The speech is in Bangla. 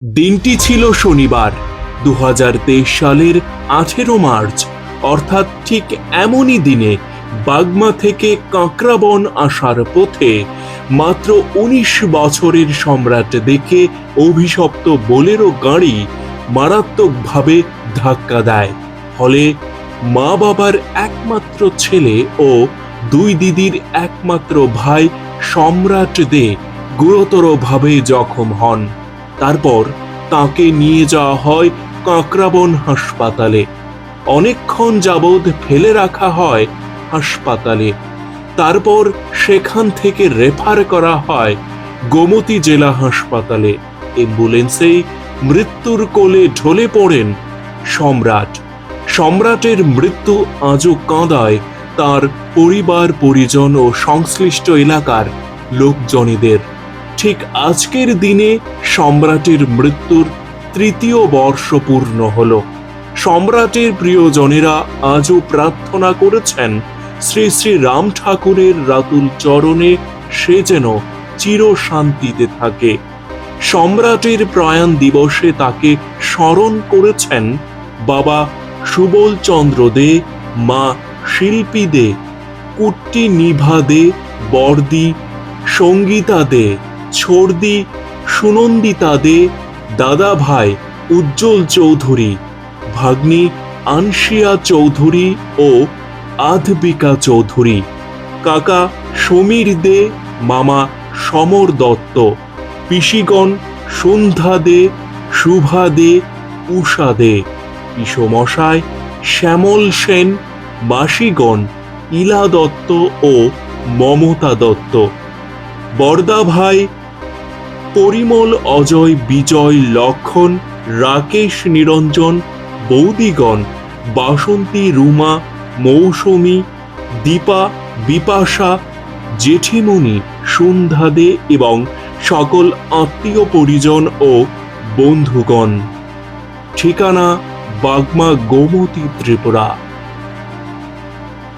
দিনটি ছিল শনিবার 2023 সালের 18 মার্চ। অর্থাৎ ঠিক এমনই দিনে বাগমা থেকে কাঁকড়াবন আসার পথে মাত্র 19 বছরের সম্রাট দেখে অভিশপ্ত বোলেরো গাড়ি মারাত্মকভাবে ধাক্কা দেয়। ফলে মা বাবার একমাত্র ছেলে ও দুই দিদির একমাত্র ভাই সম্রাট দে গুরুতরভাবে জখম হন। তারপর তাকে নিয়ে যাওয়া হয় কাঁকড়াবন হাসপাতালে। অনেকক্ষণ যাবৎ ফেলে রাখা হয় হাসপাতালে। তারপর সেখান থেকে রেফার করা হয় গোমতী জেলা হাসপাতালে। অ্যাম্বুলেন্সেই মৃত্যুর কোলে ঢলে পড়েন সম্রাট। সম্রাটের মৃত্যু আজও কাঁদায় তার পরিবার পরিজন ও সংশ্লিষ্ট এলাকার লোকজনেদের। ঠিক আজকের দিনে সম্রাটের মৃত্যুর 3য় বর্ষ পূর্ণ হল। সম্রাটের প্রিয়জনেরা আজও প্রার্থনা করেছেন শ্রী শ্রী রাম ঠাকুরের রাতুল চরণে সে যেন চির শান্তিতে থাকে। সম্রাটের প্রয়াণ দিবসে তাকে স্মরণ করেছেন বাবা সুবল চন্দ্র দে, মা শিল্পী দে, কুট্টি নিভা দে, বর্দি সঙ্গীতা দে, ছোড়দি সুনন্দিতা দে, দাদা ভাই উজ্জ্বল চৌধুরী, ভাগ্নি আনশিয়া চৌধুরী ও আধবিকা চৌধুরী, কাকা সমীর দে, মামা সমর দত্ত, পিসিগণ সন্ধ্যা দে, শুভা দে, উষা দে, পিসমশায় শ্যামল সেন, মাসিগণ ইলা দত্ত ও মমতা দত্ত, বরদা ভাই পরিমল, অজয়, বিজয়, লক্ষণ, রাকেশ, নিরঞ্জন, বৌদিগণ বাসন্তী, রুমা, মৌসুমী, দীপা, বিপাশা, জেঠিমণি সন্ধ্যা দে এবং সকল আত্মীয় পরিজন ও বন্ধুগণ। ঠিকানা বাগমা, গোমতী, ত্রিপুরা।